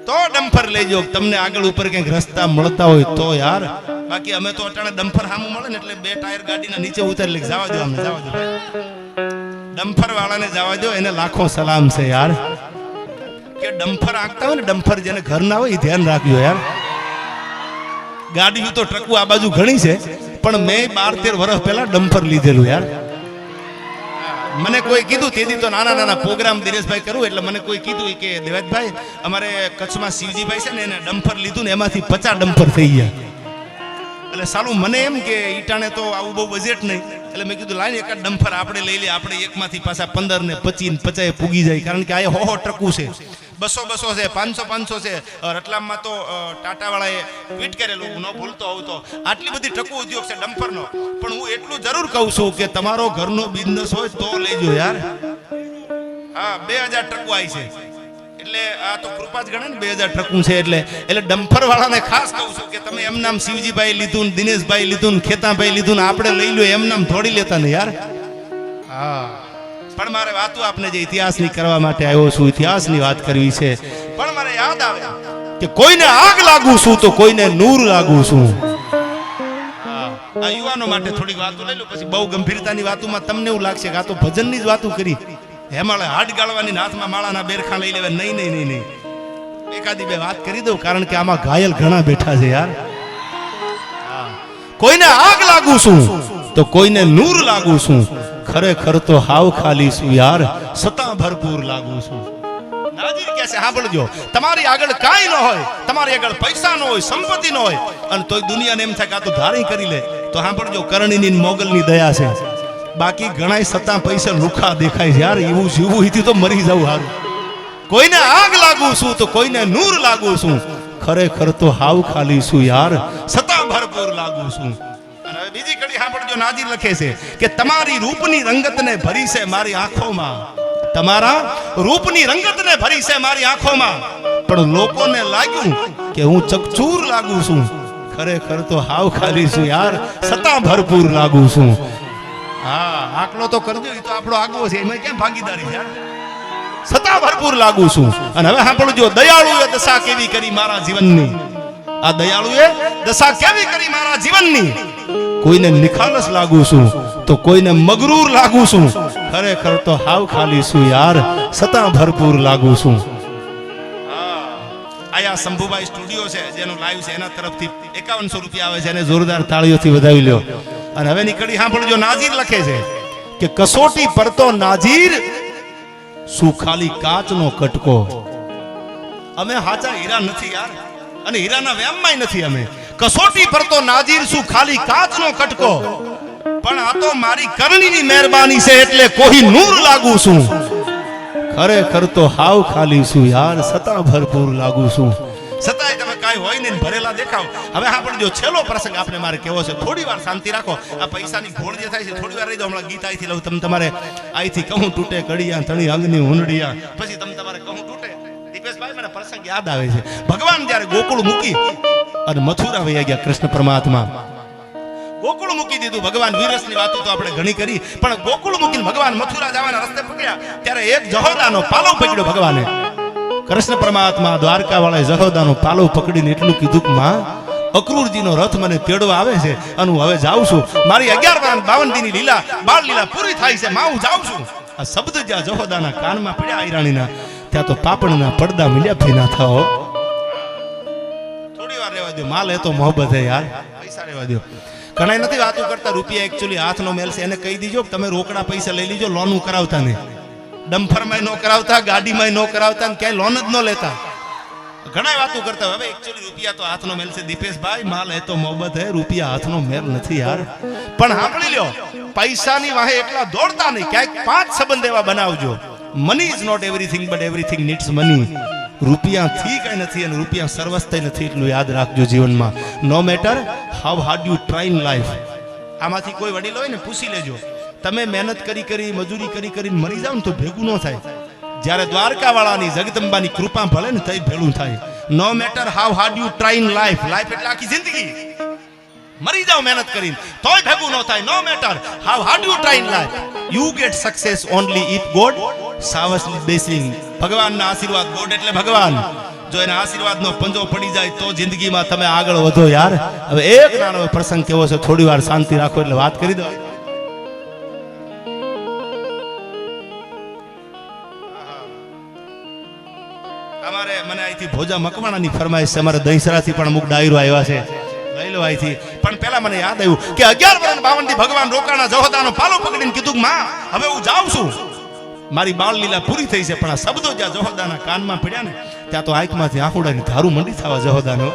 તો ડમ્ફર લેજો, તમને આગળ ઉપર કંઈક રસ્તા મળતા હોય તો યાર. બાકી અમે તો અટાણે ડમ્ફર સામું મળે ને એટલે 2 ટાયર ગાડીના નીચે ઉતારી લે, જવા દો અમને, જવા દો. ડમ્ફર વાળાને જવા દો, એને લાખો સલામ છે યાર. કે ડમ્ફર આંકતા હોય ને, ડમ્ફર જેને ઘર ના હોય એ ધ્યાન રાખજો યાર. ગાડીઓ તો ટ્રકો આ બાજુ ઘણી છે, પણ મેં 12-13 વર્ષ પહેલા ડમ્ફર લીધેલું યાર. મને કોઈ કીધું તેથી તો નાના નાના પ્રોગ્રામ દિનેશભાઈ કરું, એટલે મને કોઈ કીધું કે દેવાજભાઈ અમારે કચ્છમાં શિવજીભાઈ છે ને એને ડમ્ફર લીધું ને એમાંથી 50 ડમ્ફર થઈ ગયા. એટલે સાલું મને એમ કે ઈટાણે તો આવું બહુ બજેટ નહીં, એટલે મેં કીધું લાઈને એકાદ ડમ્ફર આપણે લઈ લઈએ, આપણે એકમાંથી પાછા 15 ને 25 ને 50 પૂગી જાય. કારણ કે આ હો ટ્રકું છે, 200 છે, 500 છે. રતલામમાં તો ટાટા વાળાએ ટ્વીટ કરેલું, ન ભૂલતો હોઉં તો, આટલી બધી ટ્રકો ઉદ્યોગ છે ડમ્ફરનો. પણ હું એટલું જરૂર કહું છું કે તમારો ઘરનો બિઝનેસ હોય તો લેજો યાર. હા, 2000 ટ્રકો આવી છે, એટલે આ તો કૃપા જ ગણે ને, 2000 ટ્રકું છે. એટલે ડમ્ફર વાળાને ખાસ કહું છું કે તમે એમ નામ શિવજીભાઈ લીધું ને, દિનેશભાઈ લીધું ને, ખેતાભાઈ લીધું ને આપણે લઈ લો એમ નામ થોડી લેતા ને યાર. હા, પણ મારે વાતો આપને જે ઇતિહાસની કરવા માટે આવ્યો છું, ઇતિહાસની વાત કરવી છે. પણ મારે યાદ આવે કે કોઈને આગ લાગુ છું તો કોઈને નૂર લાગુ છું. આ યુવાનો માટે થોડી વાતો લઈ લો, પછી બહુ ગંભીરતાની વાતોમાં તમને એવું લાગશે કે આ તો ભજનની જ વાતો કરી. હેમાળે હાડ ગાળવાની, હાથમાં માળાના બેરખા લઈ લેવા. નહીં, એકાદી 2 વાત કરી દઉં, કારણ કે આમાં ઘાયલ ઘણા બેઠા છે યાર. કોઈને આગ લાગુ છું તો કોઈને નૂર લાગુ છું, ખરેખર તો હાવ ખાલી છું યાર, સતા ભરપૂર લાગુ છું. નાજીર કહે છે સાંભળજો, તમારી આગળ કાંઈ ન હોય, તમારી આગળ પૈસા ન હોય, સંપત્તિ ન હોય, અને તોય દુનિયાને એમ થાય કે આ તો ધારી કરી લે, તો સાંભળજો કરણીની મોગલની દયા છે. બાકી ઘણાય સતા પૈસા લુખા દેખાય છે યાર. એવું જીવવું હતી તો મરી જવું સારું. કોઈને આગ લાગુ છું તો કોઈને નૂર લાગુ છું, ખરેખર તો હાવ ખાલી છું યાર, સતા ભરપૂર લાગુ છું. અને હવે બીજી કડી સાંભળજો, નાજીર લખે છે કે તમારી રૂપની રંગતને ભરી છે મારી આંખોમાં, તમારા રૂપની રંગતને ભરી છે મારી આંખોમાં, પણ લોકોને લાગ્યું કે હું ચકચૂર લાગુ છું, ખરેખર તો હાવ ખાલી છું યાર, સતા ભરપૂર લાગુ છું. હા, આકલો તો કરજો, એ તો આપણો આગવો છે, એમાં કેમ ભાગીદારી છે? સતા ભરપૂર લાગુ છું. અને હવે સાંભળજો, દયાળુએ દશા કેવી કરી મારા જીવનની, આ દયાળુએ દશા કેવી કરી મારા જીવનની, કોઈને નિખાલસ લાગુ છું તો કોઈને મગરૂર લાગુ છું, ખરેખર તો હાવ ખાલી છું યાર, સતા ભરપૂર લાગુ છું. આયા શંભુભાઈ સ્ટુડિયો છે જેનું લાઈવ છે, એના તરફથી 5100 રૂપિયા આવે છે, એને જોરદાર તાળીઓથી વધાવી લ્યો. અને હવે નીકળી સાંભળજો, નાજીર લખે છે કે કસોટી પર તો નાજીર શું ખાલી કાચનો કટકો. અમે હાચા હીરા નથી યાર, અને હીરાના વ્યામમાં નથી અમે. કસોટી પર તો નાજીર શું ખાલી કાચનો કટકો, પણ આ તો મારી કરણીની મહેરબાની છે એટલે કોઈ નૂર લાગુ છું, ખરેખર તો હાવ ખાલી છું યાર, સતા ભરપૂર લાગુ છું. સતાય તમે કાઈ હોય ને ભરેલા દેખાવ. હવે સાંભળજો, છેલ્લો પ્રસંગ આપણે મારે કેવો છે, થોડી વાર શાંતિ રાખો. આ પૈસાની ઘોળ જે થાય છે થોડી વાર રહી જાઓ. હમણાં ગીત આઈથી લઉં, તમે તમારે આઈથી કહું તૂટે કડિયા તણી અંગની હુંડડિયા, પછી તમે તમારે કહું તૂટે. દીપેશભાઈ મને પ્રસંગ યાદ આવે છે, ભગવાન જ્યારે ગોકુળ મૂકી અને મથુરા વયા ગયા, કૃષ્ણ પરમાત્મા ગોકુળ મૂકી દીધું. ભગવાન વીરસની વાતો તો આપણે ઘણી કરી, પણ ગોકુળ મૂકીને ભગવાન મથુરા જવાના રસ્તે પકડ્યા, ત્યારે એક જહોદાનો પાલવ પકડ્યો ભગવાને. કૃષ્ણ પરમાત્મા દ્વારકા વાળાએ જહોદાનો પાલવ પકડીને એટલું કીધું કે માં, અક્રૂરજીનો રથ મને તેડવા આવે છે અને હું હવે જાઉં છું, મારી 11 દીની લીલા બાળ લીલા પૂરી થાય છે, માં હું જાઉં છું. આ શબ્દ જ્યાં જહોદાના કાનમાં પડ્યા આયરાણીના, ત્યાં તો પાપણના પડદા મિલ્યા ભીના થાઓ. થોડી વાર રહેવા દો, માલ એ તો મોહબ્બત હે યાર, પૈસા રહેવા દો. ઘણા નથી વાતો કરતા, રૂપિયા એકચ્યુઅલી હાથનો મેલ છે, એને કહી દીજો તમે રોકડા પૈસા લઈ લીજો, લોનું કરાવતા નહીં, ડમ્ફરમાં ન કરાવતા, ગાડીમાં ન કરાવતા, ક્યાંય લોન જ ન લેતા. ઘણા વાતો કરતા. હવે એકચ્યુઅલી રૂપિયા તો હાથનો મેલ છે દીપેશભાઈ, માલ એ તો મોહબ્બત હે, રૂપિયા હાથનો મેલ નથી યાર. પણ સાંભળી લ્યો, પૈસાની વાહે એકલા દોડતા નહીં, ક્યાંક 5 સંબંધ એવા બનાવજો. Money is not everything but everything needs money. રૂપિયાથી કઈ નથી અને રૂપિયા સર્વસ્થ નથી, એટલું યાદ રાખજો જીવનમાં. No matter how hard you try in life. આમાંથી કોઈ વડીલ હોય ને પૂછી લેજો, તમે મહેનત કરી મજૂરી કરી મરી જાવ ને તો ભેગું ન થાય. જ્યારે દ્વારકા વાળાની જગદંબાની કૃપા ભલે ને તઈ ભેળું થાય. No matter how hard you try in life, life એટલે આખી જિંદગી. મરી જાવ મહેનત કરીને તોય ભેગું ન થાય. No matter how hard you try in life, you get success only if God showers blessing. ભગવાનના આશીર્વાદ, ગોડ એટલે ભગવાન, જો એના આશીર્વાદનો પંજો પડી જાય તો જિંદગીમાં તમે આગળ વધો યાર. હવે એક નાનો પ્રસંગ કેવો છે, થોડી વાર શાંતિ રાખો એટલે વાત કરી દો. અમારે મને અહીંથી ભોજા મકવાણાની ફરમાઈશ છે, અમારે દહીસરાથી પણ અમુક ડાયરો આવ્યા છે, લઈ લો અહીંથી. પણ પેલા મને યાદ આવ્યું કે 11 વર્ષ 52 થી ભગવાન રોકાણા જહોદાનો પાલો પકડીને કીધું માં હવે હું જાઉં છું, મારી બાળ લીલા પૂરી થઈ છે. પણ આ શબ્દો જ્યાં જહોદાના કાનમાં પડ્યા ને ત્યાં તો આંખમાંથી આંખોડાની ધારું મંડી થવા જહોદાનો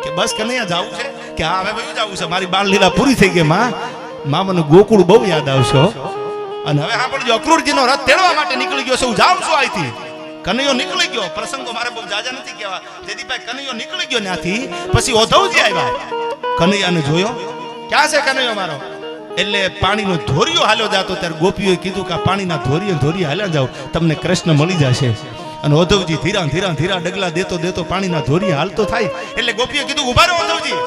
કે બસ કનૈયા જાવું છે, કે હા હવે વયું જાવું છે, મારી બાળ લીલા પૂરી થઈ ગઈ. માં મને ગોકુળ બહુ યાદ આવશે. અને હવે સાંભળજો, અક્રૂરજીનો રથ તેડવા માટે નીકળી ગયો છે, હું જાઉં છું અહીંથી. કનૈયો નીકળી ગયો, પ્રસંગો મારે બહુ જાજા નથી કહેવા, જયદીપભાઈ કનૈયો નીકળી ગયો ત્યાંથી. પછી ઓધવજી આવ્યા, કનૈયાને જોયો, ક્યાં છે કનૈયો મારો? એટલે પાણીનો ધોરિયો હાલ્યો જાતો, ત્યારે ગોપીઓએ કીધું કે પાણીના ધોરિયે હાલ્યા જાવ, તમને કૃષ્ણ મળી જશે. અને ઓધવજી ધીરા ડગલા દેતો પાણીના ધોરિયે હાલતો થાય. એટલે ગોપીએ કીધું ઉભા રહો ઓધવજી,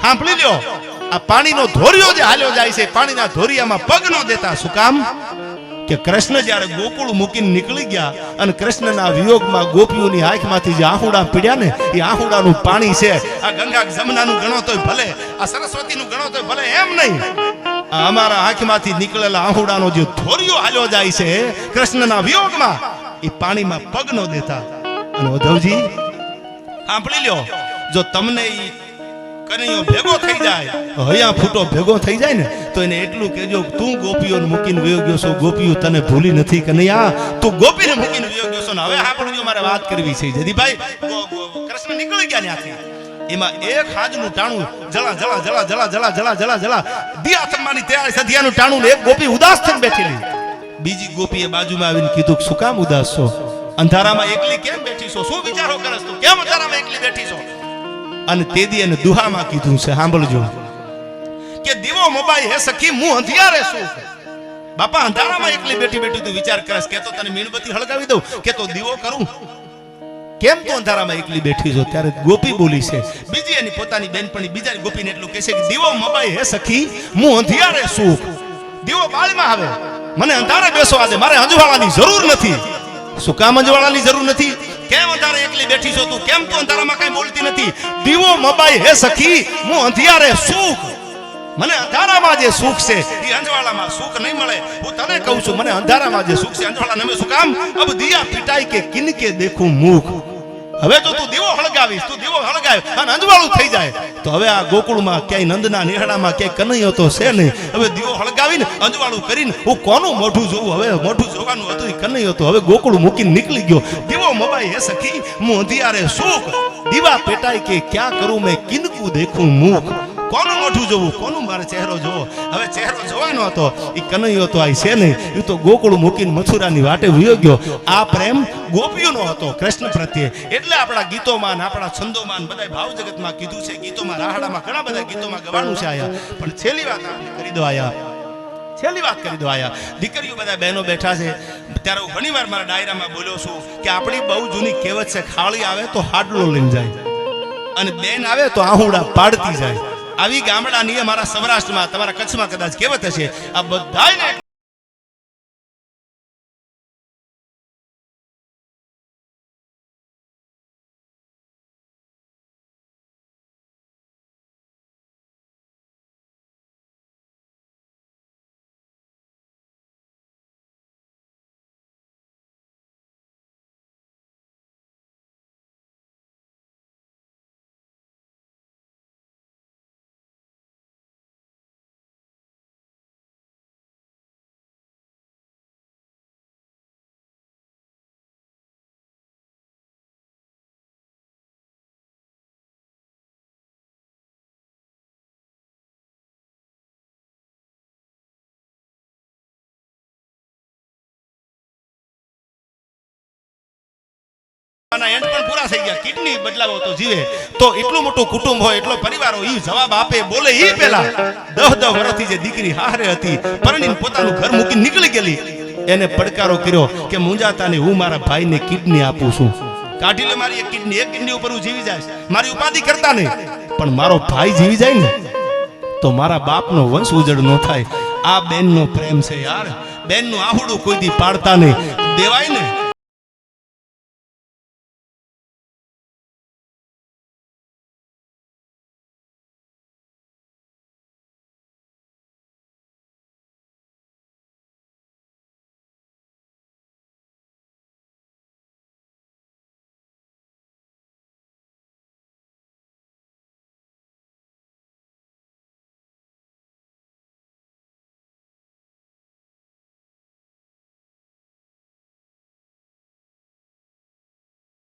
સાંભળી લ્યો, આ પાણીનો ધોરિયો જે હાલ્યો જાય છે, પાણીના ધોરિયામાં પગ ન દેતા. શું કામ? કે કૃષ્ણ જ્યારે ગોકુળ મૂકીને નીકળી ગયા અને કૃષ્ણના વિયોગમાં ગોપીઓની આંખમાંથી જે આહુડા પીડ્યા ને, એ આહુડાનું પાણી છે. આ ગંગા જમનાનું ગણો તોય ભલે, આ સરસ્વતીનું ગણો તોય ભલે, એમ નહીં, અમારા આંખમાંથી નીકળેલા આહુડાનો જે ધોરિયો હાલ્યો જાય છે કૃષ્ણના વિયોગમાં, એ પાણીમાં પગ ન દેતા. અને ઉદ્ધવજી સાંભળી લ્યો, જો તમને કનૈયો ભેગો થઈ જાય, હૈયા ફૂટો ભેગો થઈ જાય ને, તો એને એટલું કહેજો, તું ગોપીઓને મૂકીને વયો ગયો છો, ગોપીઓ તને ભૂલી નથી કનૈયા, તું ગોપીને મૂકીને વયો ગયો છો. ને હવે સાંભળજો, મારે વાત કરવી છે જયદીપભાઈ. કૃષ્ણ નીકળી ગયા ત્યાંથી, એમાં એક હાજનું ટાણું જલા દિયા થમવાની તૈયારી સધિયાનું ટાણું, એક ગોપી ઉદાસ થઈને બેઠેલી. બીજી ગોપીએ બાજુમાં આવીને કીધું, શું કામ ઉદાસ છો? અંધારામાં એકલી કેમ બેઠી છો? શું વિચારો કરસ તું? કેમ અંધારામાં એકલી બેઠી છો? અને તેદી એને દુહામાં કીધું છે, સાંભળજો, કે દીવો મોબાઈ હે સખી હું અંધિયારે છું. બાપા અંધારામાં એકલી બેઠી તું વિચાર કરસ, કે તો તને મીણબત્તી હળગાવી દઉં, કે તો દીવો કરું, કેમ તું અંધારામાં એકલી બેઠી છો? ત્યારે ગોપી બોલી છે, બીજી એની પોતાની બેનપણી બીજા ગોપીને એટલું કહે છે કે દીવો મોબાઈ હે સખી હું અંધિયારે છું. દીવો બાળમાં આવે, મને અંધારે બેસવા દે, મારે અંજવાળાની જરૂર નથી. શું કામ અંજવાળાની જરૂર નથી? કેમ અંધારે એકલી બેઠી છો તું? કેમ તું અંધારામાં કઈ બોલતી નથી? દીવો મોબાઈ હે સખી હું અંધિયારે સુખ, મને અંધારામાં જે સુખ છે એ અંજવાળામાં સુખ નહીં મળે. હું તને કહું છું, મને અંધારામાં જે સુખ છે અંજવાળા નહીં. શું કામ? અબ દિયા પિટાઈ કે કિનકે દેખું મુખ. હવે તો તું દીવો હળગાવીશ, તું દીવો હળગાવ અને અંજવાળું થઈ જાય. તો હવે આ ગોકુળમાં ક્યાંય નંદના નિહાળામાં ક્યાંય કનૈયો તો છે નહીં. હવે દીવો હળગાવીને અંજવાળું કરીને હું કોનું મોઢું જોવું? હવે મોઢું જોવાનું હતું એ કનૈયો તો હવે ગોકુળ મૂકીને નીકળી ગયો. દીવો મોબાઈ હે સખી હું અંધિયારે સુખ, દીવા પેટાઈ કે ક્યાં કરું મેં કિનકું દેખું મુખ. કોનું મોઢું જોવું? કોનું મારે ચહેરો જોવો? હવે ચહેરો જોવાનો હતો, એ કનૈયો તો આ છે નહીં, એ તો ગોકુળ મૂકીને મથુરાની વાટે વયો ગયો. આ પ્રેમ ગોપીઓનો હતો કૃષ્ણ પ્રત્યે. એટલે આપણા ગીતોમાં, આપણા છંદોમાં, બધા ભાવ જગતમાં કીધું છે, ગીતોમાં, રાહડામાં, ઘણા બધા ગીતોમાં ગવાણું છે. આયા પણ છેલ્લી વાત કરી દો, આયા દીકરીઓ બધા બહેનો બેઠા છે. ત્યારે હું ઘણી વાર મારા ડાયરામાં બોલ્યો છું કે આપણી બહુ જૂની કહેવત છે, ખાળી આવે તો હાડલો લઈને જાય અને બેન આવે તો આહુડા પાડતી જાય. આવી ગામડાની અમારા સૌરાષ્ટ્રમાં, તમારા કચ્છમાં કદાચ કહેવત હશે. આ બધાને એન્ડ પણ પૂરા થઈ ગયા. કિડની બદલાવો તો જીવે તો એટલું મોટું કુટુંબ હોય, એટલો પરિવાર હોય, એ જવાબ આપે બોલે એ પેલા 10 વર્ષથી જે દીકરી હારે હતી, પરણીને પોતાનું ઘર મૂકીને નીકળી ગયેલી, એને પડકારો કર્યો કે મુંજાતાને હું મારા ભાઈને કિડની આપું છું, કાઢી લે મારી એક કિડની ઉપર હું જીવી જાય, મારી ઉપાધિ કરતા નહીં, પણ મારો ભાઈ જીવી જાય ને તો મારા બાપનો વંશ ઉજળ ન થાય. આ બેનનો પ્રેમ છે યાર. બેનનું આહુડું કોઈ દી પાડતા નહીં. દેવાય ને